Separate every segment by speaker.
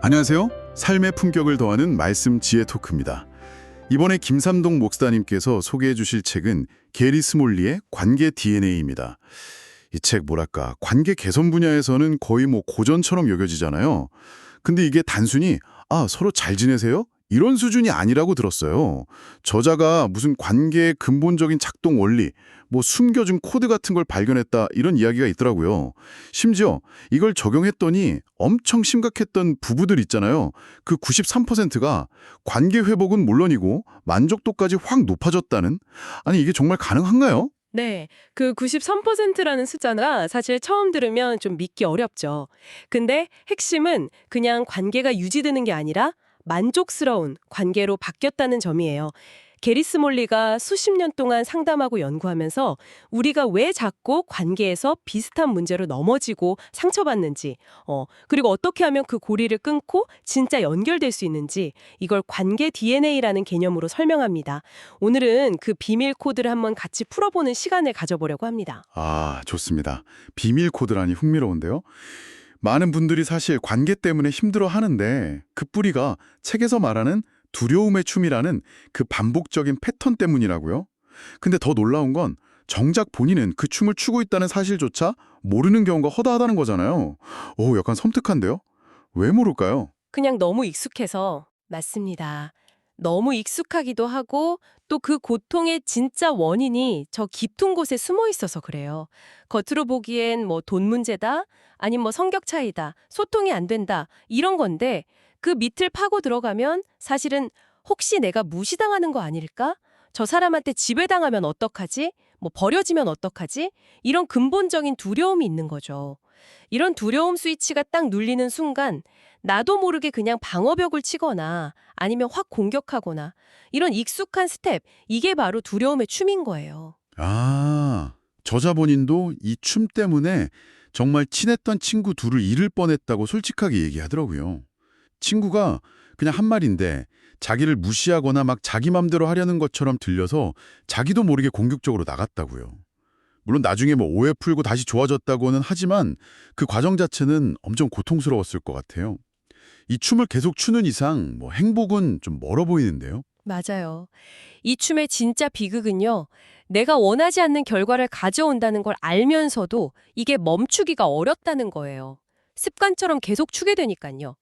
Speaker 1: 안녕하세요. 삶의 품격을 더하는 말씀 지혜 토크입니다. 이번에 김삼동 목사님께서 소개해 주실 책은 게리 스몰리의 관계 DNA입니다. 이 책 뭐랄까 관계 개선 분야에서는 거의 고전처럼 여겨지잖아요. 근데 이게 단순히 서로 잘 지내세요? 이런 수준이 아니라고 들었어요. 저자가 무슨 관계의 근본적인 작동 원리, 숨겨진 코드 같은 걸 발견했다 이런 이야기가 있더라고요. 심지어 이걸 적용했더니 엄청 심각했던 부부들 있잖아요. 그 93%가 관계 회복은 물론이고 만족도까지 확 높아졌다는? 아니 이게 정말 가능한가요?
Speaker 2: 네, 그 93%라는 숫자가 사실 처음 들으면 좀 믿기 어렵죠. 근데 핵심은 그냥 관계가 유지되는 게 아니라 만족스러운 관계로 바뀌었다는 점이에요. 게리 스몰리가 수십 년 동안 상담하고 연구하면서 우리가 왜 자꾸 관계에서 비슷한 문제로 넘어지고 상처받는지, 그리고 어떻게 하면 그 고리를 끊고 진짜 연결될 수 있는지 이걸 관계 DNA라는 개념으로 설명합니다. 오늘은 그 비밀 코드를 한번 같이 풀어보는 시간을 가져보려고 합니다.
Speaker 1: 좋습니다. 비밀 코드라니 흥미로운데요. 많은 분들이 사실 관계 때문에 힘들어 하는데 그 뿌리가 책에서 말하는 두려움의 춤이라는 그 반복적인 패턴 때문이라고요. 근데 더 놀라운 건 정작 본인은 그 춤을 추고 있다는 사실조차 모르는 경우가 허다하다는 거잖아요. 약간 섬뜩한데요? 왜 모를까요?
Speaker 2: 그냥 너무 익숙해서 맞습니다. 너무 익숙하기도 하고 또 그 고통의 진짜 원인이 저 깊은 곳에 숨어 있어서 그래요. 겉으로 보기엔 돈 문제다, 아니면 성격 차이다, 소통이 안 된다 이런 건데 그 밑을 파고 들어가면 사실은 혹시 내가 무시당하는 거 아닐까? 저 사람한테 지배당하면 어떡하지? 버려지면 어떡하지? 이런 근본적인 두려움이 있는 거죠. 이런 두려움 스위치가 딱 눌리는 순간 나도 모르게 그냥 방어벽을 치거나 아니면 확 공격하거나 이런 익숙한 스텝, 이게 바로 두려움의 춤인 거예요.
Speaker 1: 저자 본인도 이 춤 때문에 정말 친했던 친구 둘을 잃을 뻔했다고 솔직하게 얘기하더라고요. 친구가 그냥 한 말인데 자기를 무시하거나 막 자기 맘대로 하려는 것처럼 들려서 자기도 모르게 공격적으로 나갔다고요. 물론 나중에 오해 풀고 다시 좋아졌다고는 하지만 그 과정 자체는 엄청 고통스러웠을 것 같아요. 이 춤을 계속 추는 이상 행복은 좀 멀어 보이는데요.
Speaker 2: 맞아요. 이 춤의 진짜 비극은요. 내가 원하지 않는 결과를 가져온다는 걸 알면서도 이게 멈추기가 어렵다는 거예요. 습관처럼 계속 추게 되니까요.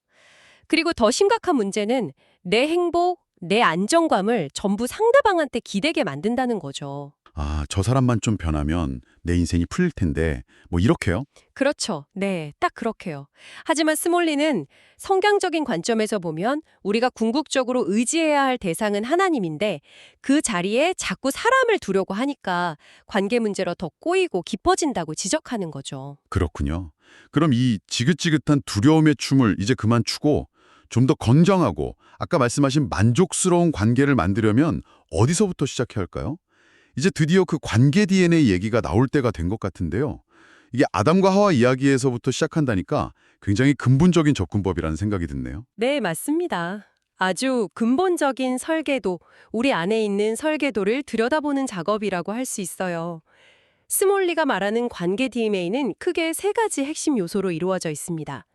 Speaker 2: 그리고 더 심각한 문제는 내 행복, 내 안정감을 전부 상대방한테 기대게 만든다는 거죠.
Speaker 1: 저 사람만 좀 변하면 내 인생이 풀릴 텐데 이렇게요?
Speaker 2: 그렇죠. 네, 딱 그렇게요. 하지만 스몰리는 성경적인 관점에서 보면 우리가 궁극적으로 의지해야 할 대상은 하나님인데 그 자리에 자꾸 사람을 두려고 하니까 관계 문제로 더 꼬이고 깊어진다고 지적하는 거죠.
Speaker 1: 그렇군요. 그럼 이 지긋지긋한 두려움의 춤을 이제 그만 추고 좀 더 건강하고 아까 말씀하신 만족스러운 관계를 만들려면 어디서부터 시작해야 할까요? 이제 드디어 그 관계 DNA 얘기가 나올 때가 된 것 같은데요. 이게 아담과 하와 이야기에서부터 시작한다니까 굉장히 근본적인 접근법이라는 생각이 드네요.
Speaker 2: 네, 맞습니다. 아주 근본적인 설계도, 우리 안에 있는 설계도를 들여다보는 작업이라고 할 수 있어요. 스몰리가 말하는 관계 DNA는 크게 세 가지 핵심 요소로 이루어져 있습니다.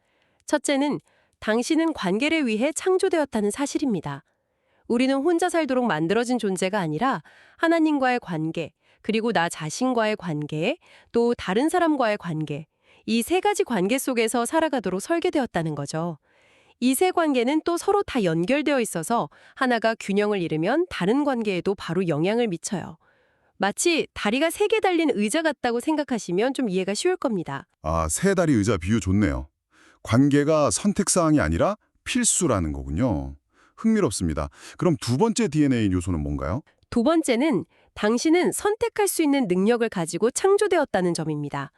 Speaker 2: 첫째는 당신은 관계를 위해 창조되었다는 사실입니다. 우리는 혼자 살도록 만들어진 존재가 아니라 하나님과의 관계, 그리고 나 자신과의 관계, 또 다른 사람과의 관계, 이 세 가지 관계 속에서 살아가도록 설계되었다는 거죠. 이 세 관계는 또 서로 다 연결되어 있어서 하나가 균형을 잃으면 다른 관계에도 바로 영향을 미쳐요. 마치 다리가 세 개 달린 의자 같다고 생각하시면 좀 이해가 쉬울 겁니다.
Speaker 3: 세 다리 의자 비유 좋네요. 관계가 선택사항이 아니라 필수라는 거군요. 흥미롭습니다. 그럼 두 번째 DNA 요소는 뭔가요?
Speaker 2: 두 번째는 당신은 선택할 수 있는 능력을 가지고 창조되었다는 점입니다.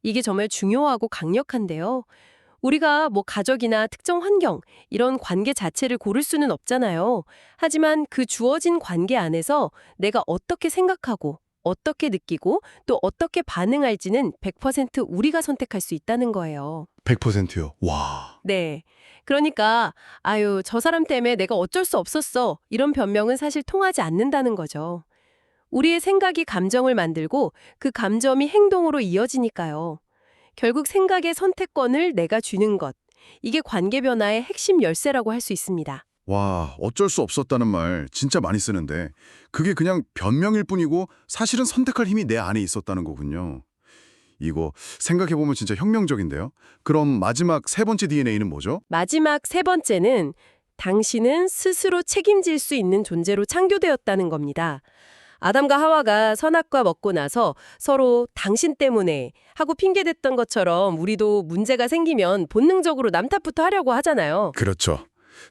Speaker 2: 이게 정말 중요하고 강력한데요. 우리가 가족이나 특정 환경, 이런 관계 자체를 고를 수는 없잖아요. 하지만 그 주어진 관계 안에서 내가 어떻게 생각하고, 어떻게 느끼고, 또 어떻게 반응할지는 100% 우리가 선택할 수 있다는 거예요.
Speaker 3: 100%요. 와.
Speaker 2: 네. 그러니까, 아유, 저 사람 때문에 내가 어쩔 수 없었어. 이런 변명은 사실 통하지 않는다는 거죠. 우리의 생각이 감정을 만들고 그 감정이 행동으로 이어지니까요. 결국 생각의 선택권을 내가 주는 것. 이게 관계 변화의 핵심 열쇠라고 할 수 있습니다.
Speaker 3: 와, 어쩔 수 없었다는 말 진짜 많이 쓰는데 그게 그냥 변명일 뿐이고 사실은 선택할 힘이 내 안에 있었다는 거군요. 이거 생각해보면 진짜 혁명적인데요. 그럼 마지막 세 번째 DNA는 뭐죠?
Speaker 2: 마지막 세 번째는 당신은 스스로 책임질 수 있는 존재로 창조되었다는 겁니다. 아담과 하와가 선악과 먹고 나서 서로 당신 때문에 하고 핑계댔던 것처럼 우리도 문제가 생기면 본능적으로 남 탓부터 하려고 하잖아요.
Speaker 3: 그렇죠.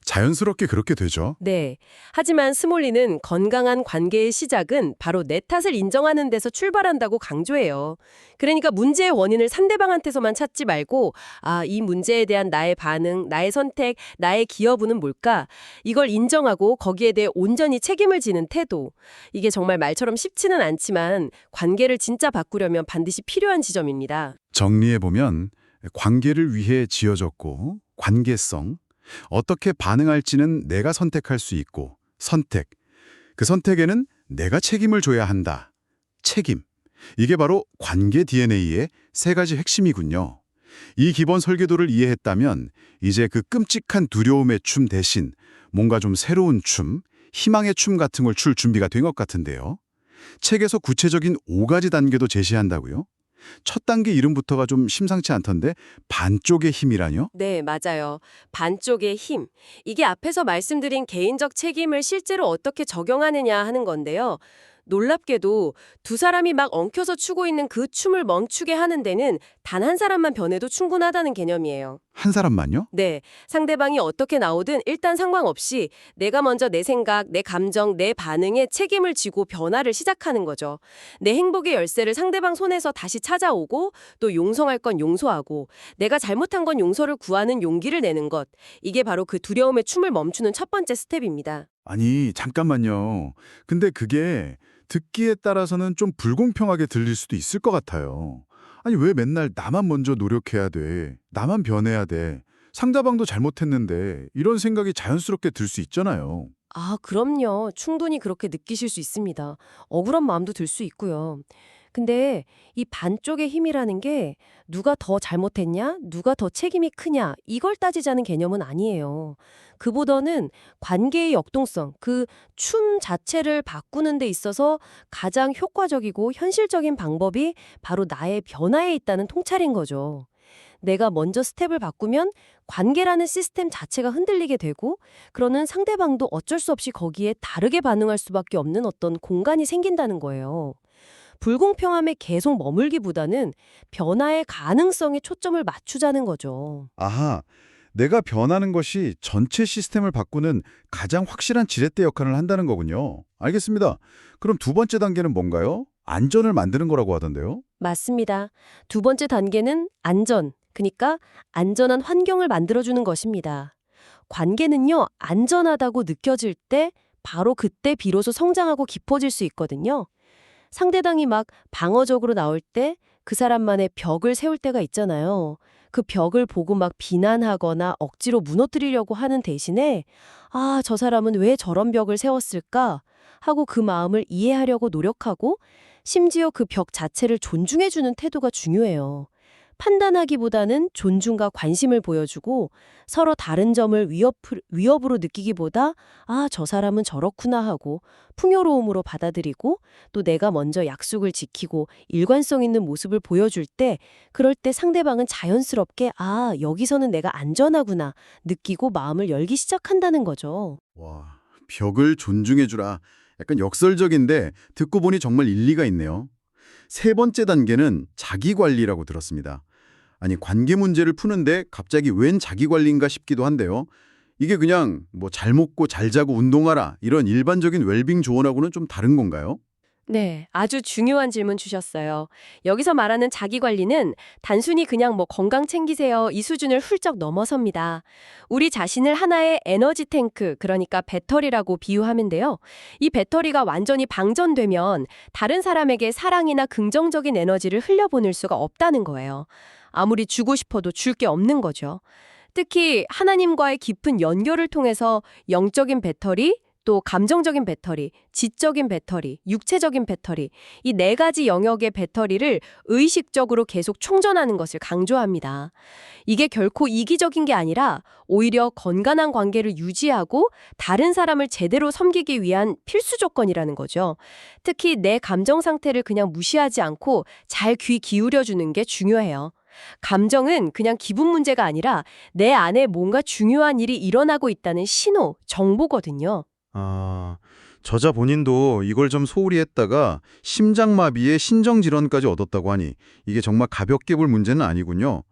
Speaker 3: 자연스럽게 그렇게 되죠.
Speaker 2: 네. 하지만 스몰리는 건강한 관계의 시작은 바로 내 탓을 인정하는 데서 출발한다고 강조해요. 그러니까 문제의 원인을 상대방한테서만 찾지 말고 이 문제에 대한 나의 반응, 나의 선택, 나의 기여분은 뭘까? 이걸 인정하고 거기에 대해 온전히 책임을 지는 태도. 이게 정말 말처럼 쉽지는 않지만 관계를 진짜 바꾸려면 반드시 필요한 지점입니다.
Speaker 3: 정리해보면 관계를 위해 지어졌고 관계성, 어떻게 반응할지는 내가 선택할 수 있고 선택, 그 선택에는 내가 책임을 져야 한다. 책임. 이게 바로 관계 DNA의 세 가지 핵심이군요. 이 기본 설계도를 이해했다면 이제 그 끔찍한 두려움의 춤 대신 뭔가 좀 새로운 춤, 희망의 춤 같은 걸 출 준비가 된 것 같은데요. 책에서 구체적인 5가지 단계도 제시한다고요? 첫 단계 이름부터가 좀 심상치 않던데 반쪽의 힘이라뇨?
Speaker 2: 네, 맞아요. 반쪽의 힘. 이게 앞에서 말씀드린 개인적 책임을 실제로 어떻게 적용하느냐 하는 건데요. 놀랍게도 두 사람이 막 엉켜서 추고 있는 그 춤을 멈추게 하는 데는 단 한 사람만 변해도 충분하다는 개념이에요.
Speaker 3: 한 사람만요?
Speaker 2: 네, 상대방이 어떻게 나오든 일단 상관없이 내가 먼저 내 생각, 내 감정, 내 반응에 책임을 지고 변화를 시작하는 거죠. 내 행복의 열쇠를 상대방 손에서 다시 찾아오고 또 용서할 건 용서하고 내가 잘못한 건 용서를 구하는 용기를 내는 것. 이게 바로 그 두려움의 춤을 멈추는 첫 번째 스텝입니다.
Speaker 3: 아니, 잠깐만요. 근데 그게 듣기에 따라서는 좀 불공평하게 들릴 수도 있을 것 같아요. 아니, 왜 맨날 나만 먼저 노력해야 돼? 나만 변해야 돼? 상대방도 잘못했는데 이런 생각이 자연스럽게 들 수 있잖아요.
Speaker 2: 그럼요. 충분히 그렇게 느끼실 수 있습니다. 억울한 마음도 들 수 있고요. 근데 이 반쪽의 힘이라는 게 누가 더 잘못했냐, 누가 더 책임이 크냐, 이걸 따지자는 개념은 아니에요. 그보다는 관계의 역동성, 그 춤 자체를 바꾸는 데 있어서 가장 효과적이고 현실적인 방법이 바로 나의 변화에 있다는 통찰인 거죠. 내가 먼저 스텝을 바꾸면 관계라는 시스템 자체가 흔들리게 되고 그러는 상대방도 어쩔 수 없이 거기에 다르게 반응할 수밖에 없는 어떤 공간이 생긴다는 거예요. 불공평함에 계속 머물기보다는 변화의 가능성에 초점을 맞추자는 거죠.
Speaker 3: 아하, 내가 변하는 것이 전체 시스템을 바꾸는 가장 확실한 지렛대 역할을 한다는 거군요. 알겠습니다. 그럼 두 번째 단계는 뭔가요? 안전을 만드는 거라고 하던데요.
Speaker 2: 맞습니다. 두 번째 단계는 안전, 그러니까 안전한 환경을 만들어주는 것입니다. 관계는요, 안전하다고 느껴질 때 바로 그때 비로소 성장하고 깊어질 수 있거든요. 상대방이 막 방어적으로 나올 때 그 사람만의 벽을 세울 때가 있잖아요. 그 벽을 보고 막 비난하거나 억지로 무너뜨리려고 하는 대신에 저 사람은 왜 저런 벽을 세웠을까? 하고 그 마음을 이해하려고 노력하고 심지어 그 벽 자체를 존중해주는 태도가 중요해요. 판단하기보다는 존중과 관심을 보여주고 서로 다른 점을 위협으로 느끼기보다 저 사람은 저렇구나 하고 풍요로움으로 받아들이고 또 내가 먼저 약속을 지키고 일관성 있는 모습을 보여줄 때 그럴 때 상대방은 자연스럽게 여기서는 내가 안전하구나 느끼고 마음을 열기 시작한다는 거죠.
Speaker 3: 와, 벽을 존중해주라. 약간 역설적인데 듣고 보니 정말 일리가 있네요. 세 번째 단계는 자기관리라고 들었습니다. 아니, 관계 문제를 푸는데 갑자기 웬 자기관리인가 싶기도 한데요. 이게 그냥 뭐 잘 먹고 잘 자고 운동하라 이런 일반적인 웰빙 조언하고는 좀 다른 건가요?
Speaker 2: 네, 아주 중요한 질문 주셨어요. 여기서 말하는 자기관리는 단순히 그냥 건강 챙기세요 이 수준을 훌쩍 넘어섭니다. 우리 자신을 하나의 에너지 탱크, 그러니까 배터리라고 비유하면 돼요. 이 배터리가 완전히 방전되면 다른 사람에게 사랑이나 긍정적인 에너지를 흘려보낼 수가 없다는 거예요. 아무리 주고 싶어도 줄 게 없는 거죠. 특히 하나님과의 깊은 연결을 통해서 영적인 배터리, 또 감정적인 배터리, 지적인 배터리, 육체적인 배터리, 이 네 가지 영역의 배터리를 의식적으로 계속 충전하는 것을 강조합니다. 이게 결코 이기적인 게 아니라 오히려 건강한 관계를 유지하고 다른 사람을 제대로 섬기기 위한 필수 조건이라는 거죠. 특히 내 감정 상태를 그냥 무시하지 않고 잘 귀 기울여주는 게 중요해요. 감정은 그냥 기분 문제가 아니라 내 안에 뭔가 중요한 일이 일어나고 있다는 신호, 정보거든요.
Speaker 3: 아, 저자 본인도 이걸 좀 소홀히 했다가 심장마비에 신정질환까지 얻었다고 하니 이게 정말 가볍게 볼 문제는 아니군요.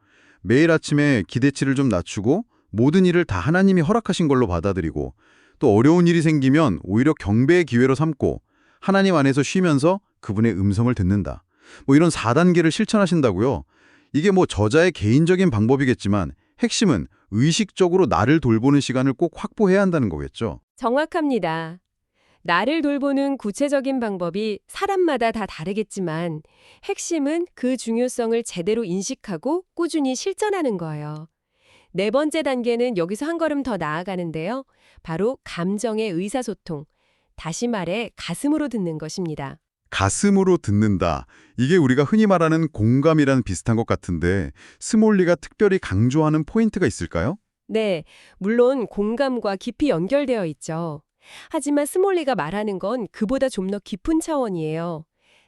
Speaker 3: 매일 아침에 기대치를 좀 낮추고 모든 일을 다 하나님이 허락하신 걸로 받아들이고 또 어려운 일이 생기면 오히려 경배의 기회로 삼고 하나님 안에서 쉬면서 그분의 음성을 듣는다. 뭐 이런 4단계를 실천하신다고요. 이게 뭐 저자의 개인적인 방법이겠지만 핵심은 의식적으로 나를 돌보는 시간을 꼭 확보해야 한다는 거겠죠.
Speaker 2: 정확합니다. 나를 돌보는 구체적인 방법이 사람마다 다 다르겠지만 핵심은 그 중요성을 제대로 인식하고 꾸준히 실천하는 거예요. 네 번째 단계는 여기서 한 걸음 더 나아가는데요. 바로 감정의 의사소통, 다시 말해 가슴으로 듣는 것입니다.
Speaker 3: 가슴으로 듣는다. 이게 우리가 흔히 말하는 공감이랑 비슷한 것 같은데 스몰리가 특별히 강조하는 포인트가 있을까요?
Speaker 2: 네, 물론 공감과 깊이 연결되어 있죠. 하지만 스몰리가 말하는 건 그보다 좀 더 깊은 차원이에요.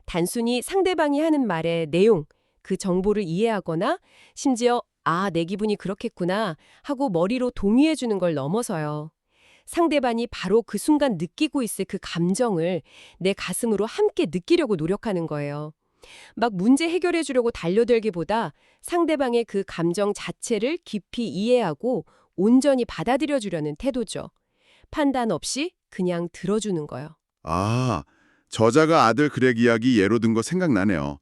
Speaker 2: 단순히 상대방이 하는 말의 내용, 그 정보를 이해하거나 심지어 아, 내 기분이 그렇겠구나 하고 머리로 동의해 주는 걸 넘어서요. 상대방이 바로 그 순간 느끼고 있을 그 감정을 내 가슴으로 함께 느끼려고 노력하는 거예요. 막 문제 해결해 주려고 달려들기보다 상대방의 그 감정 자체를 깊이 이해하고 온전히 받아들여 주려는 태도죠. 판단 없이 그냥 들어주는 거요.
Speaker 1: 아, 저자가 아들 그렉 이야기 예로 든 거 생각나네요.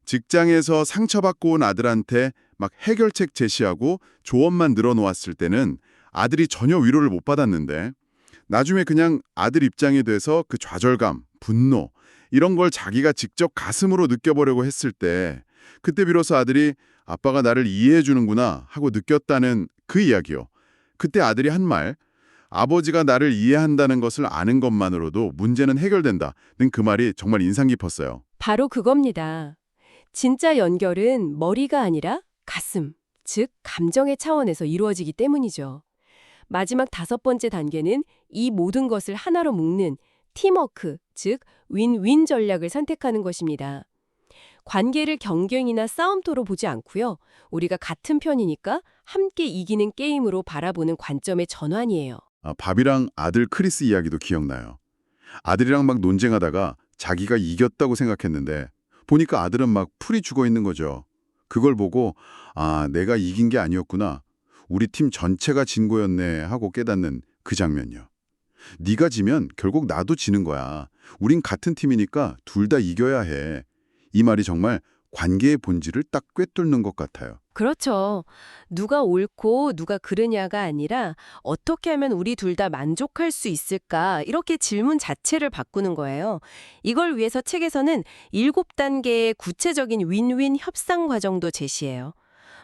Speaker 1: 직장에서 상처받고 온 아들한테 막 해결책 제시하고 조언만 늘어놓았을 때는 아들이 전혀 위로를 못 받았는데 나중에 그냥 아들 입장이 돼서 그 좌절감, 분노 이런 걸 자기가 직접 가슴으로 느껴보려고 했을 때 그때 비로소 아들이 아빠가 나를 이해해 주는구나 하고 느꼈다는 그 이야기요. 그때 아들이 한 말, 아버지가 나를 이해한다는 것을 아는 것만으로도 문제는 해결된다는 그 말이 정말 인상 깊었어요.
Speaker 2: 바로 그겁니다. 진짜 연결은 머리가 아니라 가슴, 즉 감정의 차원에서 이루어지기 때문이죠. 마지막 5번째 단계는 이 모든 것을 하나로 묶는 팀워크, 즉 윈윈 전략을 선택하는 것입니다. 관계를 경쟁이나 싸움터로 보지 않고요. 우리가 같은 편이니까 함께 이기는 게임으로 바라보는 관점의 전환이에요.
Speaker 1: 밥이랑 아들 크리스 이야기도 기억나요. 아들이랑 막 논쟁하다가 자기가 이겼다고 생각했는데 보니까 아들은 막 풀이 죽어 있는 거죠. 그걸 보고 아, 내가 이긴 게 아니었구나. 우리 팀 전체가 진 거였네 하고 깨닫는 그 장면이요. 네가 지면 결국 나도 지는 거야. 우린 같은 팀이니까 둘 다 이겨야 해. 이 말이 정말 관계의 본질을 딱 꿰뚫는 것 같아요.
Speaker 2: 그렇죠. 누가 옳고 누가 그르냐가 아니라 어떻게 하면 우리 둘 다 만족할 수 있을까? 이렇게 질문 자체를 바꾸는 거예요. 이걸 위해서 책에서는 7단계의 구체적인 윈윈 협상 과정도 제시해요.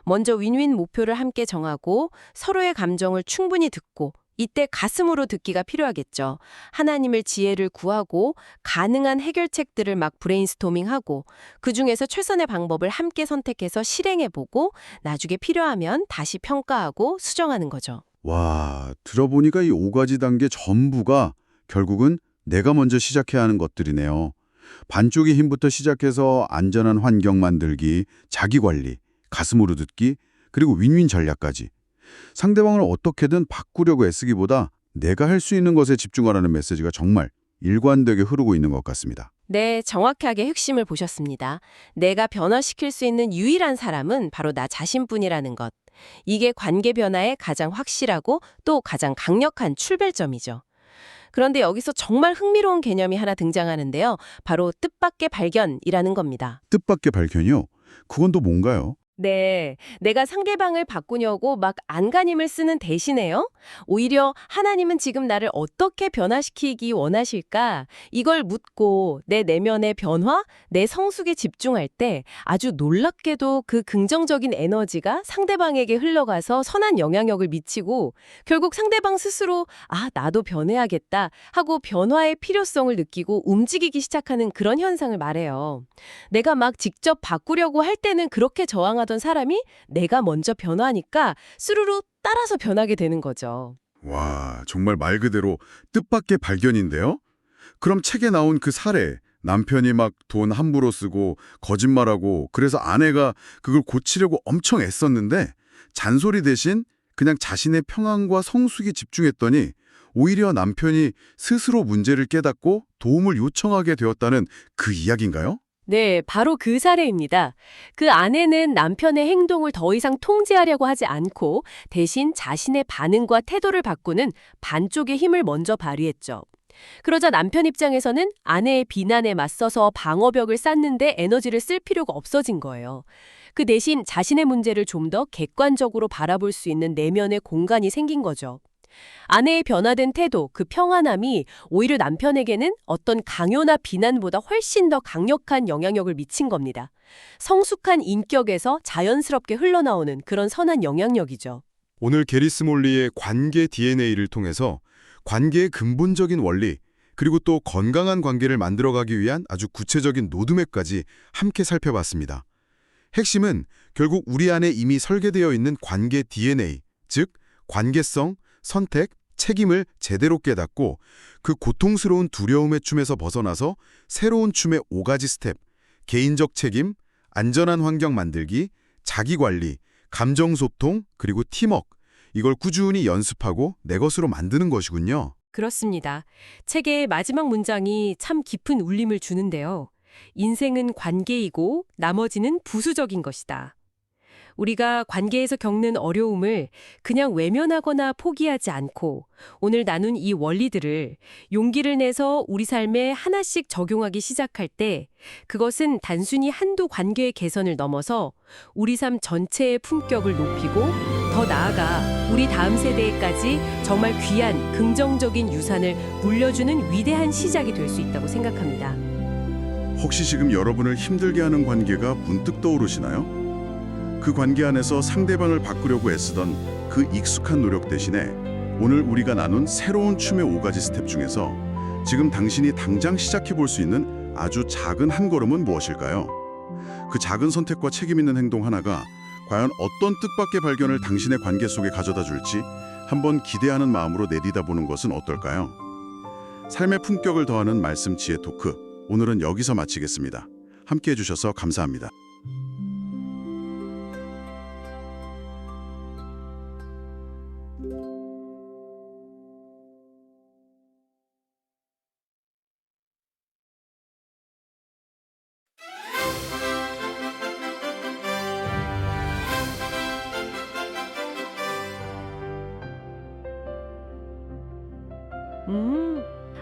Speaker 2: 먼저 윈윈 목표를 함께 정하고 서로의 감정을 충분히 듣고 이때 가슴으로 듣기가 필요하겠죠. 하나님을 지혜를 구하고 가능한 해결책들을 막 브레인스토밍하고 그중에서 최선의 방법을 함께 선택해서 실행해보고 나중에 필요하면 다시 평가하고 수정하는 거죠.
Speaker 3: 와, 들어보니까 이 5가지 단계 전부가 결국은 내가 먼저 시작해야 하는 것들이네요. 반쪽의 힘부터 시작해서 안전한 환경 만들기, 자기 관리, 가슴으로 듣기, 그리고 윈윈 전략까지. 상대방을 어떻게든 바꾸려고 애쓰기보다 내가 할 수 있는 것에 집중하라는 메시지가 정말 일관되게 흐르고 있는 것 같습니다.
Speaker 2: 네, 정확하게 핵심을 보셨습니다. 내가 변화시킬 수 있는 유일한 사람은 바로 나 자신뿐이라는 것. 이게 관계 변화의 가장 확실하고 또 가장 강력한 출발점이죠. 그런데 여기서 정말 흥미로운 개념이 하나 등장하는데요. 바로 뜻밖의 발견이라는 겁니다.
Speaker 3: 뜻밖의 발견이요? 그건 또 뭔가요?
Speaker 2: 네, 내가 상대방을 바꾸려고 막 안간힘을 쓰는 대신에요. 오히려 하나님은 지금 나를 어떻게 변화시키기 원하실까? 이걸 묻고 내 내면의 변화, 내 성숙에 집중할 때 아주 놀랍게도 그 긍정적인 에너지가 상대방에게 흘러가서 선한 영향력을 미치고 결국 상대방 스스로 아, 나도 변해야겠다 하고 변화의 필요성을 느끼고 움직이기 시작하는 그런 현상을 말해요. 내가 막 직접 바꾸려고 할 때는 그렇게 저항하던 사람이 내가 먼저 변화하니까 스르르 따라서 변하게 되는 거죠.
Speaker 1: 와, 정말 말 그대로 뜻밖의 발견인데요? 그럼 책에 나온 그 사례, 남편이 막 돈 함부로 쓰고 거짓말하고 그래서 아내가 그걸 고치려고 엄청 애썼는데 잔소리 대신 그냥 자신의 평안과 성숙에 집중했더니 오히려 남편이 스스로 문제를 깨닫고 도움을 요청하게 되었다는 그 이야기인가요?
Speaker 2: 네, 바로 그 사례입니다. 그 아내는 남편의 행동을 더 이상 통제하려고 하지 않고 대신 자신의 반응과 태도를 바꾸는 반쪽의 힘을 먼저 발휘했죠. 그러자 남편 입장에서는 아내의 비난에 맞서서 방어벽을 쌓는데 에너지를 쓸 필요가 없어진 거예요. 그 대신 자신의 문제를 좀 더 객관적으로 바라볼 수 있는 내면의 공간이 생긴 거죠. 아내의 변화된 태도, 그 평안함이 오히려 남편에게는 어떤 강요나 비난보다 훨씬 더 강력한 영향력을 미친 겁니다. 성숙한 인격에서 자연스럽게 흘러나오는 그런 선한 영향력이죠.
Speaker 3: 오늘 게리 스몰리의 관계 DNA를 통해서 관계의 근본적인 원리, 그리고 또 건강한 관계를 만들어가기 위한 아주 구체적인 로드맵까지 함께 살펴봤습니다. 핵심은 결국 우리 안에 이미 설계되어 있는 관계 DNA, 즉 관계성, 선택, 책임을 제대로 깨닫고 그 고통스러운 두려움의 춤에서 벗어나서 새로운 춤의 5가지 스텝, 개인적 책임, 안전한 환경 만들기, 자기관리, 감정소통, 그리고 팀워크, 이걸 꾸준히 연습하고 내 것으로 만드는 것이군요.
Speaker 2: 그렇습니다. 책의 마지막 문장이 참 깊은 울림을 주는데요. 인생은 관계이고 나머지는 부수적인 것이다. 우리가 관계에서 겪는 어려움을 그냥 외면하거나 포기하지 않고 오늘 나눈 이 원리들을 용기를 내서 우리 삶에 하나씩 적용하기 시작할 때 그것은 단순히 한두 관계의 개선을 넘어서 우리 삶 전체의 품격을 높이고 더 나아가 우리 다음 세대에까지 정말 귀한 긍정적인 유산을 물려주는 위대한 시작이 될 수 있다고 생각합니다.
Speaker 1: 혹시 지금 여러분을 힘들게 하는 관계가 문득 떠오르시나요? 그 관계 안에서 상대방을 바꾸려고 애쓰던 그 익숙한 노력 대신에 오늘 우리가 나눈 새로운 춤의 5가지 스텝 중에서 지금 당신이 당장 시작해 볼 수 있는 아주 작은 한 걸음은 무엇일까요? 그 작은 선택과 책임 있는 행동 하나가 과연 어떤 뜻밖의 발견을 당신의 관계 속에 가져다 줄지 한번 기대하는 마음으로 내디다 보는 것은 어떨까요? 삶의 품격을 더하는 말씀 지혜 토크, 오늘은 여기서 마치겠습니다. 함께해 주셔서 감사합니다.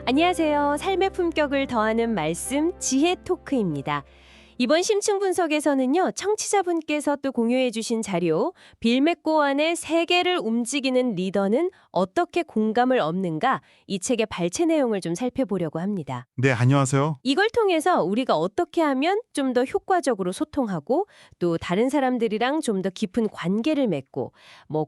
Speaker 2: 안녕하세요. 삶의 품격을 더하는 말씀 지혜 토크입니다. 이번 심층 분석에서는요. 청취자분께서 또 공유해 주신 자료 빌 맥고완의 세계를 움직이는 리더는 어떻게 공감을 얻는가 이 책의 발췌 내용을 좀 살펴보려고 합니다.
Speaker 3: 네, 안녕하세요.
Speaker 2: 이걸 통해서 우리가 어떻게 하면 좀 더 효과적으로 소통하고 또 다른 사람들이랑 좀 더 깊은 관계를 맺고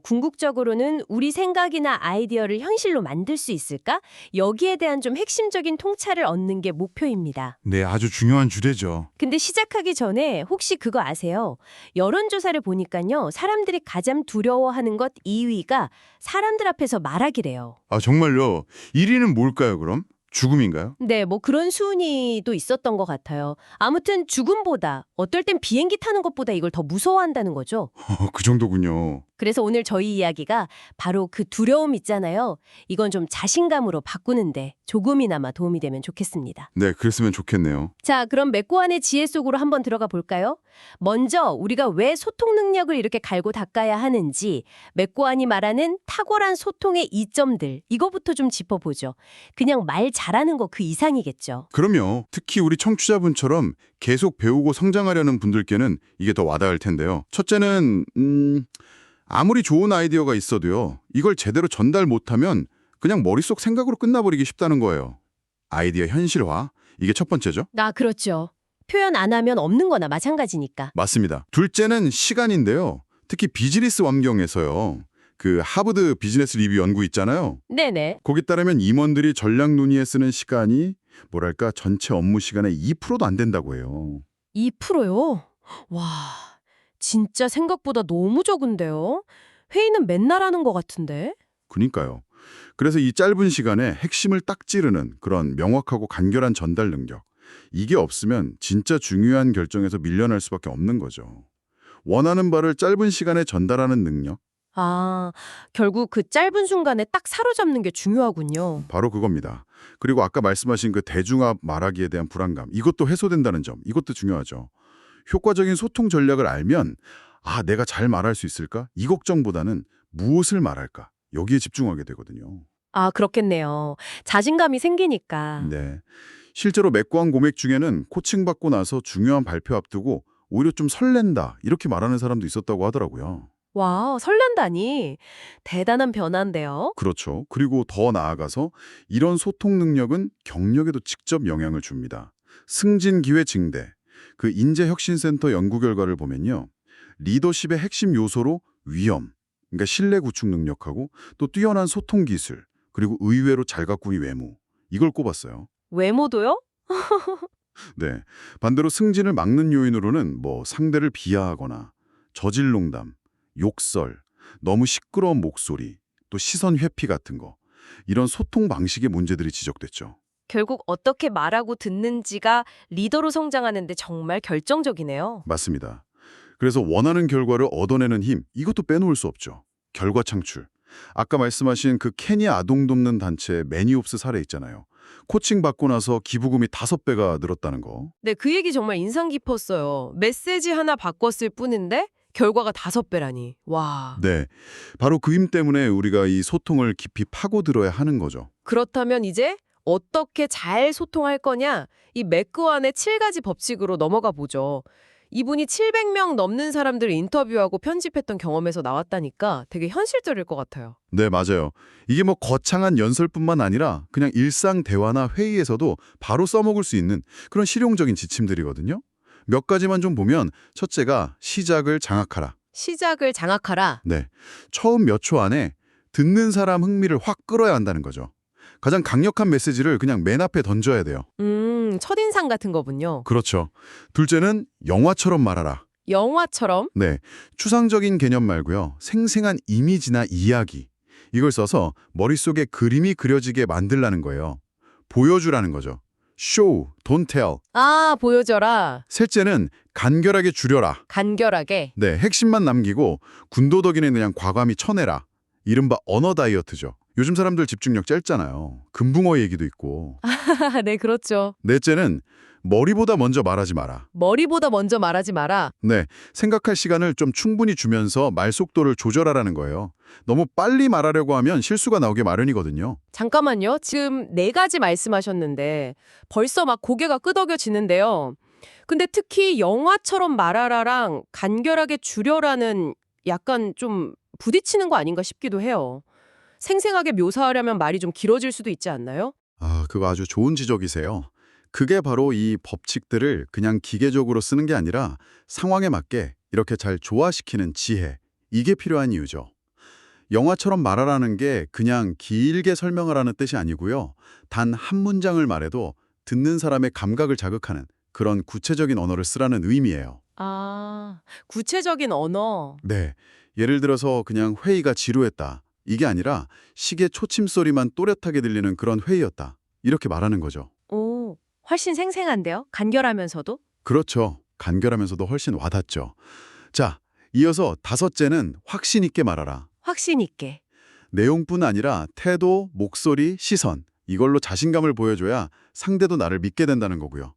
Speaker 2: 궁극적으로는 우리 생각이나 아이디어를 현실로 만들 수 있을까? 여기에 대한 좀 핵심적인 통찰을 얻는 게 목표입니다.
Speaker 3: 네, 아주 중요한 주제죠.
Speaker 2: 근데 시작하기 전에 혹시 그거 아세요? 여론조사를 보니까요. 사람들이 가장 두려워하는 것 2위가 사람들 앞에서 말하기래요.
Speaker 3: 아, 정말요? 1위는 뭘까요, 그럼? 죽음인가요?
Speaker 2: 네, 그런 순위도 있었던 것 같아요. 아무튼 죽음보다 어떨 땐 비행기 타는 것보다 이걸 더 무서워한다는 거죠.
Speaker 3: 그 정도군요.
Speaker 4: 그래서 오늘 저희 이야기가 바로 그 두려움 있잖아요. 이건 좀 자신감으로 바꾸는데 조금이나마 도움이 되면 좋겠습니다.
Speaker 1: 네, 그랬으면 좋겠네요.
Speaker 4: 자, 그럼 맥고안의 지혜 속으로 한번 들어가 볼까요? 먼저 우리가 왜 소통 능력을 이렇게 갈고 닦아야 하는지, 맥고안이 말하는 탁월한 소통의 이점들, 이거부터 좀 짚어보죠. 그냥 말 잘하는 거 그 이상이겠죠.
Speaker 1: 그럼요. 특히 우리 청취자분처럼 계속 배우고 성장하려는 분들께는 이게 더 와닿을 텐데요. 첫째는 아무리 좋은 아이디어가 있어도요. 이걸 제대로 전달 못하면 그냥 머릿속 생각으로 끝나버리기 쉽다는 거예요. 아이디어 현실화, 이게 첫 번째죠.
Speaker 4: 아, 그렇죠. 표현 안 하면 없는 거나 마찬가지니까.
Speaker 1: 맞습니다. 둘째는 시간인데요. 특히 비즈니스 환경에서요. 그 하버드 비즈니스 리뷰 연구 있잖아요.
Speaker 4: 네네.
Speaker 1: 거기 따르면 임원들이 전략 논의에 쓰는 시간이 뭐랄까 전체 업무 시간의 2%도 안 된다고 해요.
Speaker 4: 2%요? 와, 진짜 생각보다 너무 적은데요? 회의는 맨날 하는 것 같은데?
Speaker 1: 그니까요. 그래서 이 짧은 시간에 핵심을 딱 찌르는 그런 명확하고 간결한 전달 능력. 이게 없으면 진짜 중요한 결정에서 밀려날 수밖에 없는 거죠. 원하는 바를 짧은 시간에 전달하는 능력.
Speaker 4: 아, 결국 그 짧은 순간에 딱 사로잡는 게 중요하군요.
Speaker 1: 바로 그겁니다. 그리고 아까 말씀하신 그 대중화 말하기에 대한 불안감. 이것도 해소된다는 점. 이것도 중요하죠. 효과적인 소통 전략을 알면 아, 내가 잘 말할 수 있을까? 이 걱정보다는 무엇을 말할까? 여기에 집중하게 되거든요.
Speaker 4: 아, 그렇겠네요. 자신감이 생기니까.
Speaker 1: 네. 실제로 맥과학 고맥 중에는 코칭받고 나서 중요한 발표 앞두고 오히려 좀 설렌다 이렇게 말하는 사람도 있었다고 하더라고요.
Speaker 4: 와, 설렌다니. 대단한 변화인데요.
Speaker 1: 그렇죠. 그리고 더 나아가서 이런 소통 능력은 경력에도 직접 영향을 줍니다. 승진 기회 증대. 그 인재혁신센터 연구 결과를 보면요. 리더십의 핵심 요소로 위험, 그러니까 신뢰 구축 능력하고 또 뛰어난 소통 기술, 그리고 의외로 잘 가꾸기 외모. 이걸 꼽았어요.
Speaker 4: 외모도요?
Speaker 1: 네. 반대로 승진을 막는 요인으로는 뭐 상대를 비하하거나 저질 농담, 욕설, 너무 시끄러운 목소리, 또 시선 회피 같은 거. 이런 소통 방식의 문제들이 지적됐죠.
Speaker 4: 결국 어떻게 말하고 듣는지가 리더로 성장하는 데 정말 결정적이네요.
Speaker 1: 맞습니다. 그래서 원하는 결과를 얻어내는 힘, 이것도 빼놓을 수 없죠. 결과 창출. 아까 말씀하신 그 케냐 아동 돕는 단체 매니옵스 사례 있잖아요. 코칭 받고 나서 기부금이 5배가 늘었다는 거.
Speaker 2: 네, 그 얘기 정말 인상 깊었어요. 메시지 하나 바꿨을 뿐인데 결과가 5배라니. 와.
Speaker 1: 네. 바로 그 힘 때문에 우리가 이 소통을 깊이 파고들어야 하는 거죠.
Speaker 2: 그렇다면 이제 어떻게 잘 소통할 거냐? 이 맥그완의 7가지 법칙으로 넘어가 보죠. 이분이 700명 넘는 사람들을 인터뷰하고 편집했던 경험에서 나왔다니까 되게 현실적일 것 같아요.
Speaker 1: 네, 맞아요. 이게 뭐 거창한 연설뿐만 아니라 그냥 일상 대화나 회의에서도 바로 써먹을 수 있는 그런 실용적인 지침들이거든요. 몇 가지만 좀 보면 첫째가 시작을 장악하라.
Speaker 2: 시작을 장악하라.
Speaker 1: 네, 처음 몇 초 안에 듣는 사람 흥미를 확 끌어야 한다는 거죠. 가장 강력한 메시지를 그냥 맨 앞에 던져야 돼요.
Speaker 2: 첫인상 같은 거군요.
Speaker 1: 그렇죠. 둘째는 영화처럼 말하라.
Speaker 2: 영화처럼?
Speaker 1: 네, 추상적인 개념 말고요. 생생한 이미지나 이야기. 이걸 써서 머릿속에 그림이 그려지게 만들라는 거예요. 보여주라는 거죠. Show, don't tell.
Speaker 2: 아, 보여줘라.
Speaker 1: 셋째는 간결하게 줄여라.
Speaker 2: 간결하게.
Speaker 1: 네, 핵심만 남기고 군더더기는 그냥 과감히 쳐내라. 이른바 언어 다이어트죠. 요즘 사람들 집중력 짧잖아요. 금붕어 얘기도 있고.
Speaker 2: 네, 그렇죠.
Speaker 1: 넷째는 머리보다 먼저 말하지 마라.
Speaker 2: 머리보다 먼저 말하지 마라.
Speaker 1: 네, 생각할 시간을 좀 충분히 주면서 말 속도를 조절하라는 거예요. 너무 빨리 말하려고 하면 실수가 나오게 마련이거든요.
Speaker 2: 잠깐만요. 지금 4가지 말씀하셨는데 벌써 막 고개가 끄덕여지는데요. 근데 특히 영화처럼 말하라랑 간결하게 줄여라는 약간 좀 부딪히는 거 아닌가 싶기도 해요. 생생하게 묘사하려면 말이 좀 길어질 수도 있지 않나요?
Speaker 1: 아, 그거 아주 좋은 지적이세요. 그게 바로 이 법칙들을 그냥 기계적으로 쓰는 게 아니라 상황에 맞게 이렇게 잘 조화시키는 지혜. 이게 필요한 이유죠. 영화처럼 말하라는 게 그냥 길게 설명하라는 뜻이 아니고요. 단 한 문장을 말해도 듣는 사람의 감각을 자극하는 그런 구체적인 언어를 쓰라는 의미예요.
Speaker 2: 아, 구체적인 언어.
Speaker 1: 네, 예를 들어서 그냥 회의가 지루했다. 이게 아니라 시계 초침 소리만 또렷하게 들리는 그런 회의였다. 이렇게 말하는 거죠.
Speaker 4: 오, 훨씬 생생한데요? 간결하면서도?
Speaker 1: 그렇죠. 간결하면서도 훨씬 와닿죠. 자,
Speaker 3: 이어서 다섯째는 확신 있게 말하라.
Speaker 2: 확신 있게.
Speaker 3: 내용뿐 아니라 태도, 목소리, 시선 이걸로 자신감을 보여줘야 상대도 나를 믿게 된다는 거고요.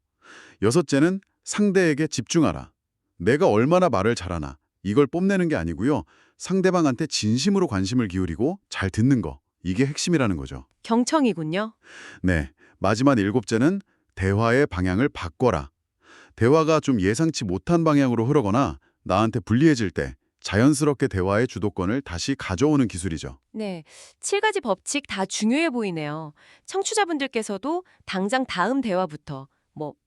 Speaker 3: 여섯째는 상대에게 집중하라. 내가 얼마나 말을 잘하나 이걸 뽐내는 게 아니고요. 상대방한테 진심으로 관심을 기울이고 잘 듣는 거. 이게 핵심이라는 거죠.
Speaker 2: 경청이군요.
Speaker 3: 네, 마지막 일곱째는 대화의 방향을 바꿔라. 대화가 좀 예상치 못한 방향으로 흐르거나 나한테 불리해질 때 자연스럽게 대화의 주도권을 다시 가져오는 기술이죠.
Speaker 2: 네, 7가지 법칙 다 중요해 보이네요. 청취자분들께서도 당장 다음 대화부터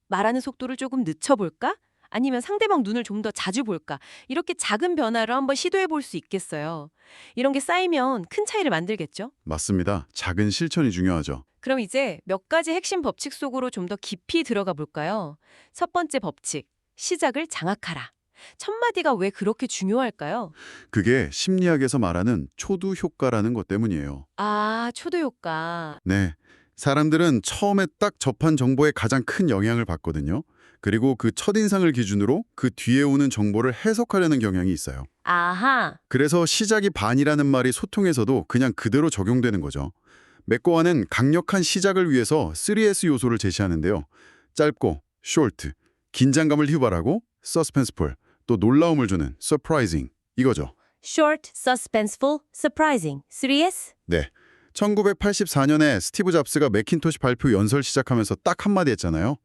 Speaker 2: 말하는 속도를 조금 늦춰볼까? 아니면 상대방 눈을 좀 더 자주 볼까? 이렇게 작은 변화를 한번 시도해 볼 수 있겠어요. 이런 게 쌓이면 큰 차이를 만들겠죠?
Speaker 3: 맞습니다. 작은 실천이 중요하죠.
Speaker 2: 그럼 이제 몇 가지 핵심 법칙 속으로 좀 더 깊이 들어가 볼까요? 첫 번째 법칙, 시작을 장악하라. 첫 마디가 왜 그렇게 중요할까요?
Speaker 3: 그게 심리학에서 말하는 초두 효과라는 것 때문이에요.
Speaker 2: 아, 초도 효과.
Speaker 3: 네, 사람들은 처음에 딱 접한 정보에 가장 큰 영향을 받거든요. 그리고 그 첫인상을 기준으로 그 뒤에 오는 정보를 해석하려는 경향이 있어요.
Speaker 2: 아하.
Speaker 3: 그래서 시작이 반이라는 말이 소통에서도 그냥 그대로 적용되는 거죠. 맥고아는 강력한 시작을 위해서 3S 요소를 제시하는데요. 짧고, short, 긴장감을 유발하고, suspenseful, 또 놀라움을 주는 surprising, 이거죠.
Speaker 4: Short, suspenseful, surprising. 3S?
Speaker 3: 네, 1984년에 스티브 잡스가 매킨토시 발표 연설 시작하면서 딱 한마디 했잖아요.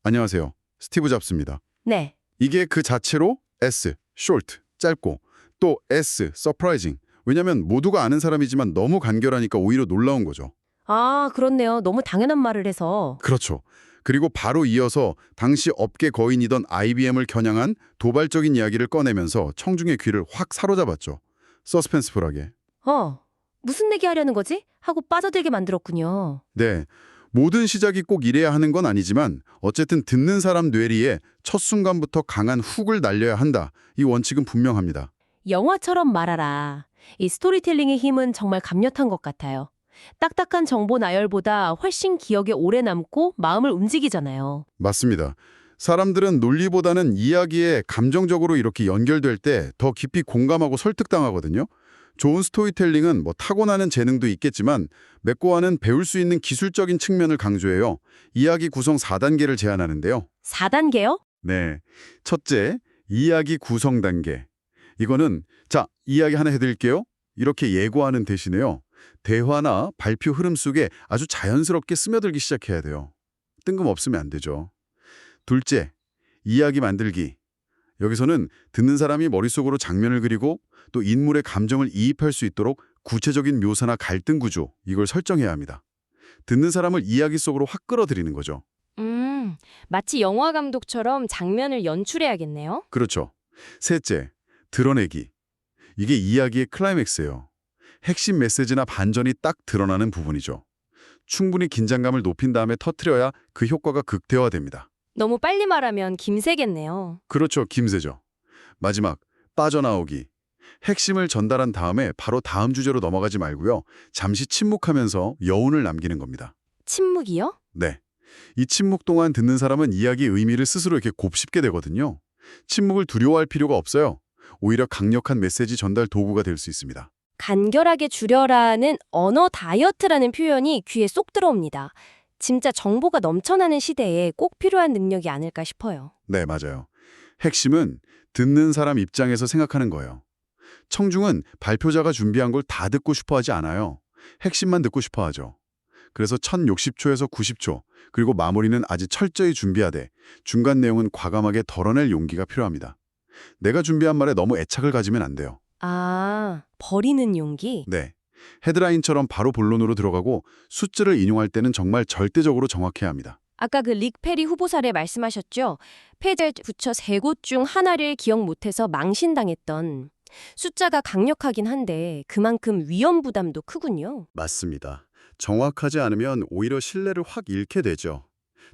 Speaker 3: 안녕하세요, 스티브 잡스입니다.
Speaker 4: 네.
Speaker 3: 이게 그 자체로 S, short, 짧고, 또 S, surprising. 왜냐면 모두가 아는 사람이지만 너무 간결하니까 오히려 놀라운 거죠.
Speaker 4: 아, 그렇네요. 너무 당연한 말을 해서.
Speaker 3: 그렇죠. 그리고 바로 이어서 당시 업계 거인이던 IBM을 겨냥한 도발적인 이야기를 꺼내면서 청중의 귀를 확 사로잡았죠. 서스펜스풀하게.
Speaker 4: 무슨 얘기 하려는 거지? 하고 빠져들게 만들었군요.
Speaker 3: 네, 모든 시작이 꼭 이래야 하는 건 아니지만 어쨌든 듣는 사람 뇌리에 첫 순간부터 강한 훅을 날려야 한다. 이 원칙은 분명합니다.
Speaker 4: 영화처럼 말하라. 이 스토리텔링의 힘은 정말 강력한 것 같아요. 딱딱한 정보 나열보다 훨씬 기억에 오래 남고 마음을 움직이잖아요.
Speaker 3: 맞습니다. 사람들은 논리보다는 이야기에 감정적으로 이렇게 연결될 때 더 깊이 공감하고 설득당하거든요. 좋은 스토리텔링은 타고나는 재능도 있겠지만 맥고아는 배울 수 있는 기술적인 측면을 강조해요. 이야기 구성 4단계를 제안하는데요.
Speaker 4: 4단계요?
Speaker 3: 네, 첫째, 이야기 구성 단계. 이거는 자, 이야기 하나 해드릴게요. 이렇게 예고하는 대신에요. 대화나 발표 흐름 속에 아주 자연스럽게 스며들기 시작해야 돼요. 뜬금없으면 안 되죠. 둘째, 이야기 만들기. 여기서는 듣는 사람이 머릿속으로 장면을 그리고 또 인물의 감정을 이입할 수 있도록 구체적인 묘사나 갈등 구조, 이걸 설정해야 합니다. 듣는 사람을 이야기 속으로 확 끌어들이는 거죠.
Speaker 5: 마치 영화 감독처럼 장면을 연출해야겠네요.
Speaker 3: 그렇죠. 셋째, 드러내기. 이게 이야기의 클라이맥스예요. 핵심 메시지나 반전이 딱 드러나는 부분이죠. 충분히 긴장감을 높인 다음에 터트려야 그 효과가 극대화됩니다.
Speaker 5: 너무 빨리 말하면 김새겠네요.
Speaker 3: 그렇죠, 김새죠. 마지막, 빠져나오기. 핵심을 전달한 다음에 바로 다음 주제로 넘어가지 말고요. 잠시 침묵하면서 여운을 남기는 겁니다.
Speaker 5: 침묵이요?
Speaker 3: 네. 이 침묵 동안 듣는 사람은 이야기의 의미를 스스로 이렇게 곱씹게 되거든요. 침묵을 두려워할 필요가 없어요. 오히려 강력한 메시지 전달 도구가 될 수 있습니다.
Speaker 5: 간결하게 줄여라는 언어 다이어트라는 표현이 귀에 쏙 들어옵니다. 진짜 정보가 넘쳐나는 시대에 꼭 필요한 능력이 아닐까 싶어요.
Speaker 3: 네, 맞아요. 핵심은 듣는 사람 입장에서 생각하는 거예요. 청중은 발표자가 준비한 걸 다 듣고 싶어 하지 않아요. 핵심만 듣고 싶어 하죠. 그래서 첫 60초에서 90초, 그리고 마무리는 아주 철저히 준비하되 중간 내용은 과감하게 덜어낼 용기가 필요합니다. 내가 준비한 말에 너무 애착을 가지면 안 돼요.
Speaker 5: 아, 버리는 용기?
Speaker 3: 네. 헤드라인처럼 바로 본론으로 들어가고 숫자를 인용할 때는 정말 절대적으로 정확해야 합니다.
Speaker 5: 아까 그 릭 페리 후보 사례 말씀하셨죠? 페이지에 붙여 세 곳 중 하나를 기억 못해서 망신당했던. 숫자가 강력하긴 한데 그만큼 위험 부담도 크군요.
Speaker 3: 맞습니다. 정확하지 않으면 오히려 신뢰를 확 잃게 되죠.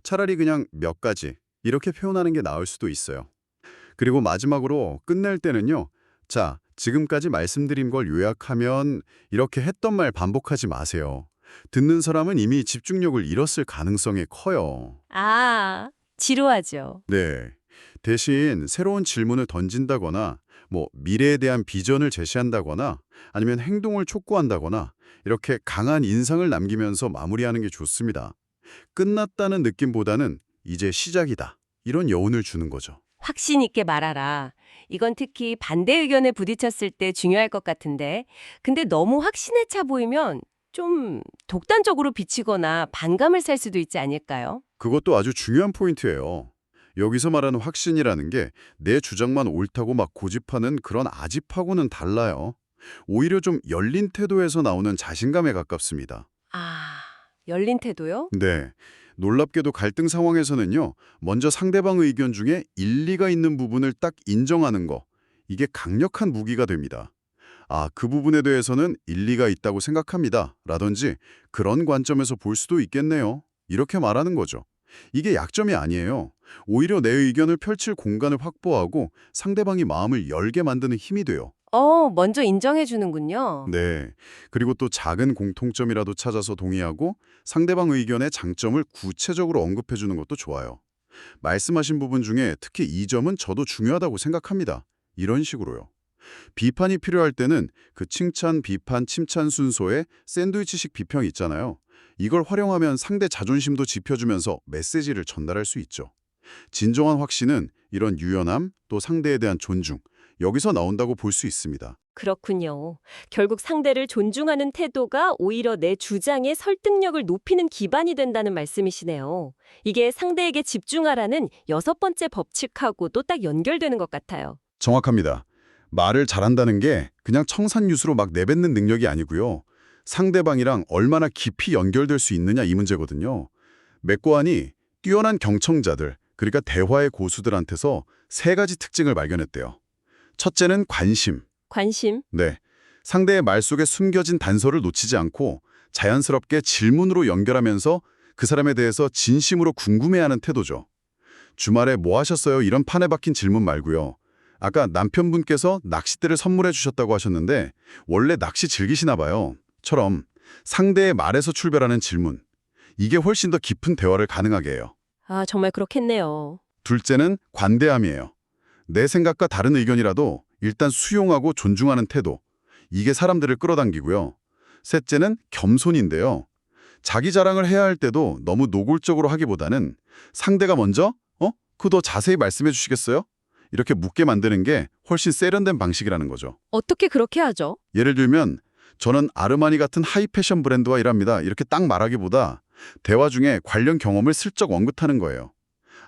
Speaker 3: 차라리 그냥 몇 가지 이렇게 표현하는 게 나을 수도 있어요. 그리고 마지막으로 끝낼 때는요. 자, 지금까지 말씀드린 걸 요약하면 이렇게 했던 말 반복하지 마세요. 듣는 사람은 이미 집중력을 잃었을 가능성이 커요.
Speaker 5: 아, 지루하죠.
Speaker 3: 네. 대신 새로운 질문을 던진다거나 미래에 대한 비전을 제시한다거나 아니면 행동을 촉구한다거나 이렇게 강한 인상을 남기면서 마무리하는 게 좋습니다. 끝났다는 느낌보다는 이제 시작이다. 이런 여운을 주는 거죠.
Speaker 4: 확신 있게 말하라. 이건 특히 반대 의견에 부딪혔을 때 중요할 것 같은데. 근데 너무 확신에 차 보이면 좀 독단적으로 비치거나 반감을 살 수도 있지 않을까요?
Speaker 3: 그것도 아주 중요한 포인트예요. 여기서 말하는 확신이라는 게 내 주장만 옳다고 막 고집하는 그런 아집하고는 달라요. 오히려 좀 열린 태도에서 나오는 자신감에 가깝습니다.
Speaker 4: 아, 열린 태도요?
Speaker 3: 네. 놀랍게도 갈등 상황에서는요, 먼저 상대방 의견 중에 일리가 있는 부분을 딱 인정하는 거, 이게 강력한 무기가 됩니다. 아, 그 부분에 대해서는 일리가 있다고 생각합니다. 라든지 그런 관점에서 볼 수도 있겠네요. 이렇게 말하는 거죠. 이게 약점이 아니에요. 오히려 내 의견을 펼칠 공간을 확보하고 상대방이 마음을 열게 만드는 힘이 돼요.
Speaker 4: 먼저 인정해 주는군요.
Speaker 3: 네. 그리고 또 작은 공통점이라도 찾아서 동의하고 상대방 의견의 장점을 구체적으로 언급해 주는 것도 좋아요. 말씀하신 부분 중에 특히 이 점은 저도 중요하다고 생각합니다. 이런 식으로요. 비판이 필요할 때는 그 칭찬, 비판, 침찬 순서에 샌드위치식 비평 있잖아요. 이걸 활용하면 상대 자존심도 지펴주면서 메시지를 전달할 수 있죠. 진정한 확신은 이런 유연함, 또 상대에 대한 존중, 여기서 나온다고 볼 수 있습니다.
Speaker 5: 그렇군요. 결국 상대를 존중하는 태도가 오히려 내 주장의 설득력을 높이는 기반이 된다는 말씀이시네요. 이게 상대에게 집중하라는 6번째 법칙하고도 딱 연결되는 것 같아요.
Speaker 3: 정확합니다. 말을 잘한다는 게 그냥 청산유수로 막 내뱉는 능력이 아니고요. 상대방이랑 얼마나 깊이 연결될 수 있느냐 이 문제거든요. 맥고안이 뛰어난 경청자들, 그러니까 대화의 고수들한테서 3가지 특징을 발견했대요. 첫째는 관심.
Speaker 5: 관심?
Speaker 3: 네. 상대의 말 속에 숨겨진 단서를 놓치지 않고 자연스럽게 질문으로 연결하면서 그 사람에 대해서 진심으로 궁금해하는 태도죠. 주말에 뭐 하셨어요? 이런 판에 박힌 질문 말고요. 아까 남편분께서 낚싯대를 선물해 주셨다고 하셨는데 원래 낚시 즐기시나 봐요. 처럼 상대의 말에서 출발하는 질문. 이게 훨씬 더 깊은 대화를 가능하게 해요.
Speaker 5: 아, 정말 그렇겠네요.
Speaker 3: 둘째는 관대함이에요. 내 생각과 다른 의견이라도 일단 수용하고 존중하는 태도. 이게 사람들을 끌어당기고요. 셋째는 겸손인데요. 자기 자랑을 해야 할 때도 너무 노골적으로 하기보다는 상대가 먼저 그거 더 자세히 말씀해 주시겠어요? 이렇게 묻게 만드는 게 훨씬 세련된 방식이라는 거죠.
Speaker 5: 어떻게 그렇게 하죠?
Speaker 3: 예를 들면 저는 아르마니 같은 하이 패션 브랜드와 일합니다. 이렇게 딱 말하기보다 대화 중에 관련 경험을 슬쩍 언급하는 거예요.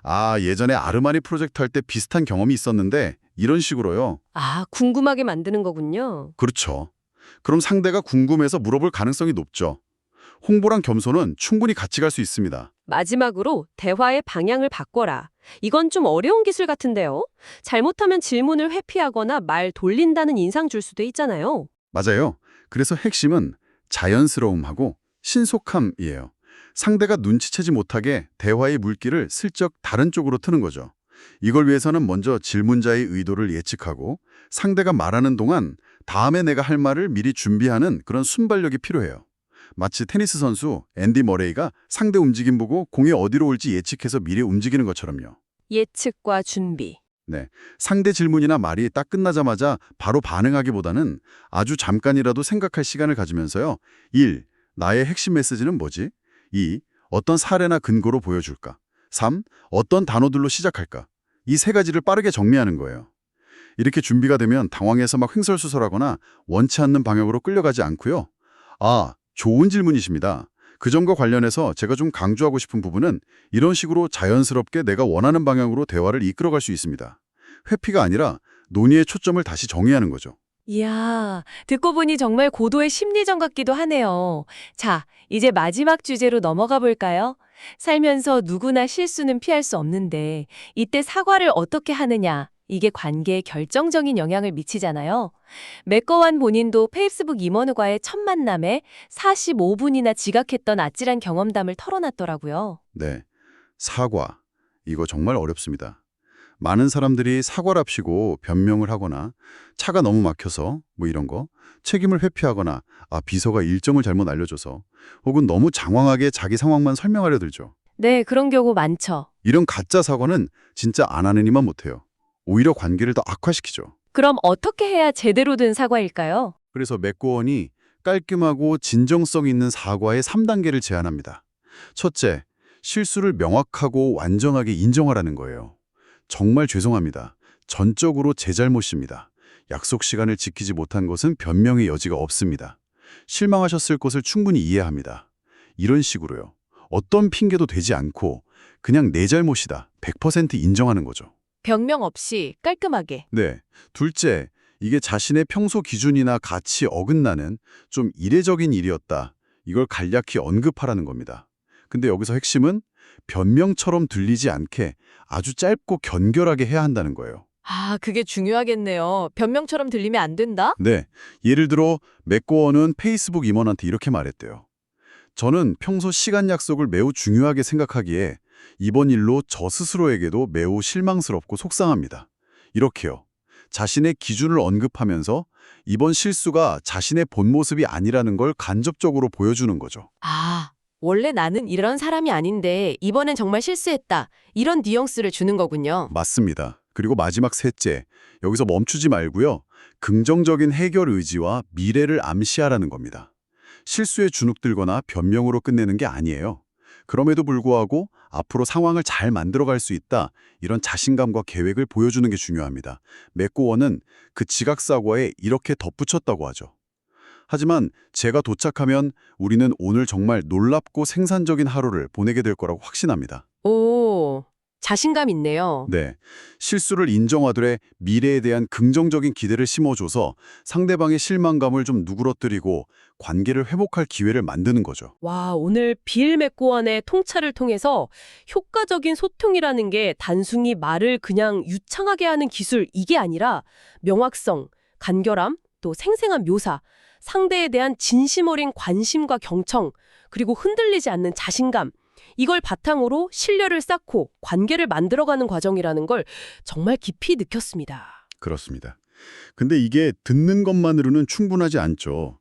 Speaker 3: 아, 예전에 아르마니 프로젝트 할 때 비슷한 경험이 있었는데 이런 식으로요.
Speaker 5: 아, 궁금하게 만드는 거군요.
Speaker 3: 그렇죠. 그럼 상대가 궁금해서 물어볼 가능성이 높죠. 홍보랑 겸손은 충분히 같이 갈 수 있습니다.
Speaker 5: 마지막으로 대화의 방향을 바꿔라. 이건 좀 어려운 기술 같은데요. 잘못하면 질문을 회피하거나 말 돌린다는 인상 줄 수도 있잖아요.
Speaker 3: 맞아요. 그래서 핵심은 자연스러움하고 신속함이에요. 상대가 눈치채지 못하게 대화의 물길을 슬쩍 다른 쪽으로 트는 거죠. 이걸 위해서는 먼저 질문자의 의도를 예측하고 상대가 말하는 동안 다음에 내가 할 말을 미리 준비하는 그런 순발력이 필요해요. 마치 테니스 선수 앤디 머레이가 상대 움직임 보고 공이 어디로 올지 예측해서 미리 움직이는 것처럼요.
Speaker 5: 예측과 준비.
Speaker 3: 네, 상대 질문이나 말이 딱 끝나자마자 바로 반응하기보다는 아주 잠깐이라도 생각할 시간을 가지면서요. 1. 나의 핵심 메시지는 뭐지? 2. 어떤 사례나 근거로 보여줄까? 3. 어떤 단어들로 시작할까? 이 3가지를 빠르게 정리하는 거예요. 이렇게 준비가 되면 당황해서 막 횡설수설하거나 원치 않는 방향으로 끌려가지 않고요. 아, 좋은 질문이십니다. 그 점과 관련해서 제가 좀 강조하고 싶은 부분은 이런 식으로 자연스럽게 내가 원하는 방향으로 대화를 이끌어갈 수 있습니다. 회피가 아니라 논의의 초점을 다시 정의하는 거죠.
Speaker 5: 이야, 듣고 보니 정말 고도의 심리전 같기도 하네요. 자, 이제 마지막 주제로 넘어가 볼까요? 살면서 누구나 실수는 피할 수 없는데 이때 사과를 어떻게 하느냐, 이게 관계에 결정적인 영향을 미치잖아요. 맥거완 본인도 페이스북 임원과의 첫 만남에 45분이나 지각했던 아찔한 경험담을 털어놨더라고요.
Speaker 3: 네, 사과. 이거 정말 어렵습니다. 많은 사람들이 사과랍시고 변명을 하거나 차가 너무 막혀서 이런 거, 책임을 회피하거나 비서가 일정을 잘못 알려줘서 혹은 너무 장황하게 자기 상황만 설명하려 들죠.
Speaker 5: 네, 그런 경우 많죠.
Speaker 3: 이런 가짜 사과는 진짜 안 하느니만 못해요. 오히려 관계를 더 악화시키죠.
Speaker 5: 그럼 어떻게 해야 제대로 된 사과일까요?
Speaker 3: 그래서 맥고원이 깔끔하고 진정성 있는 사과의 3단계를 제안합니다. 첫째, 실수를 명확하고 완전하게 인정하라는 거예요. 정말 죄송합니다. 전적으로 제 잘못입니다. 약속 시간을 지키지 못한 것은 변명의 여지가 없습니다. 실망하셨을 것을 충분히 이해합니다. 이런 식으로요. 어떤 핑계도 되지 않고 그냥 내 잘못이다. 100% 인정하는 거죠.
Speaker 5: 변명 없이 깔끔하게.
Speaker 3: 네. 둘째, 이게 자신의 평소 기준이나 가치 어긋나는 좀 이례적인 일이었다. 이걸 간략히 언급하라는 겁니다. 근데 여기서 핵심은 변명처럼 들리지 않게 아주 짧고 견결하게 해야 한다는 거예요.
Speaker 5: 아, 그게 중요하겠네요. 변명처럼 들리면 안 된다?
Speaker 3: 네. 예를 들어 맥고원은 페이스북 임원한테 이렇게 말했대요. 저는 평소 시간 약속을 매우 중요하게 생각하기에 이번 일로 저 스스로에게도 매우 실망스럽고 속상합니다. 이렇게요. 자신의 기준을 언급하면서 이번 실수가 자신의 본 모습이 아니라는 걸 간접적으로 보여주는 거죠.
Speaker 5: 아, 원래 나는 이런 사람이 아닌데 이번엔 정말 실수했다. 이런 뉘앙스를 주는 거군요.
Speaker 3: 맞습니다. 그리고 마지막 셋째, 여기서 멈추지 말고요. 긍정적인 해결 의지와 미래를 암시하라는 겁니다. 실수에 주눅들거나 변명으로 끝내는 게 아니에요. 그럼에도 불구하고 앞으로 상황을 잘 만들어갈 수 있다. 이런 자신감과 계획을 보여주는 게 중요합니다. 맥고원은 그 지각사고에 이렇게 덧붙였다고 하죠. 하지만 제가 도착하면 우리는 오늘 정말 놀랍고 생산적인 하루를 보내게 될 거라고 확신합니다.
Speaker 2: 오, 자신감 있네요.
Speaker 3: 네, 실수를 인정하되 미래에 대한 긍정적인 기대를 심어줘서 상대방의 실망감을 좀 누그러뜨리고 관계를 회복할 기회를 만드는 거죠.
Speaker 2: 와, 오늘 빌 맥고원의 통찰을 통해서 효과적인 소통이라는 게 단순히 말을 그냥 유창하게 하는 기술 이게 아니라 명확성, 간결함, 또 생생한 묘사, 상대에 대한 진심 어린 관심과 경청, 그리고 흔들리지 않는 자신감, 이걸 바탕으로 신뢰를 쌓고 관계를 만들어가는 과정이라는 걸 정말 깊이 느꼈습니다.
Speaker 1: 그렇습니다. 근데 이게 듣는 것만으로는 충분하지 않죠.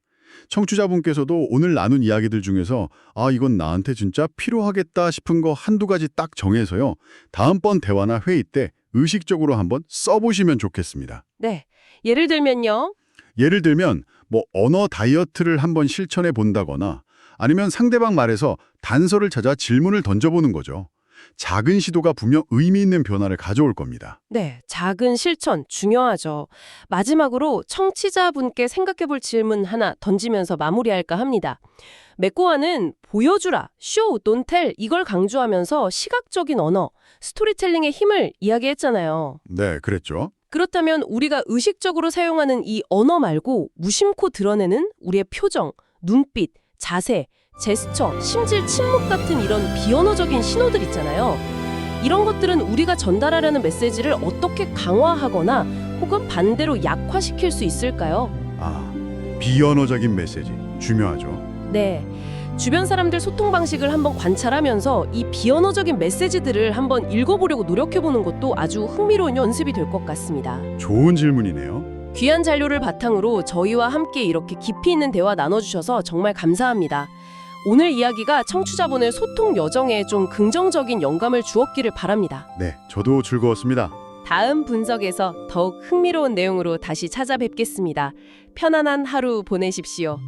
Speaker 1: 청취자분께서도 오늘 나눈 이야기들 중에서 아, 이건 나한테 진짜 필요하겠다 싶은 거 한두 가지 딱 정해서요. 다음번 대화나 회의 때 의식적으로 한번 써보시면 좋겠습니다.
Speaker 2: 네, 예를 들면요.
Speaker 1: 예를 들면 뭐 언어 다이어트를 한번 실천해 본다거나 아니면 상대방 말에서 단서를 찾아 질문을 던져보는 거죠. 작은 시도가 분명 의미 있는 변화를 가져올 겁니다.
Speaker 2: 네, 작은 실천 중요하죠. 마지막으로 청취자분께 생각해볼 질문 하나 던지면서 마무리할까 합니다. 맥고와는 보여주라, show, don't tell 이걸 강조하면서 시각적인 언어, 스토리텔링의 힘을 이야기했잖아요.
Speaker 1: 네, 그랬죠.
Speaker 2: 그렇다면 우리가 의식적으로 사용하는 이 언어 말고 무심코 드러내는 우리의 표정, 눈빛, 자세, 제스처, 심지어 침묵 같은 이런 비언어적인 신호들 있잖아요. 이런 것들은 우리가 전달하려는 메시지를 어떻게 강화하거나 혹은 반대로 약화시킬 수 있을까요?
Speaker 1: 아, 비언어적인 메시지 중요하죠.
Speaker 2: 네. 주변 사람들 소통 방식을 한번 관찰하면서 이 비언어적인 메시지들을 한번 읽어보려고 노력해보는 것도 아주 흥미로운 연습이 될 것 같습니다.
Speaker 1: 좋은 질문이네요.
Speaker 2: 귀한 자료를 바탕으로 저희와 함께 이렇게 깊이 있는 대화 나눠주셔서 정말 감사합니다. 오늘 이야기가 청취자분의 소통 여정에 좀 긍정적인 영감을 주었기를 바랍니다.
Speaker 1: 네, 저도 즐거웠습니다.
Speaker 2: 다음 분석에서 더욱 흥미로운 내용으로 다시 찾아뵙겠습니다. 편안한 하루 보내십시오.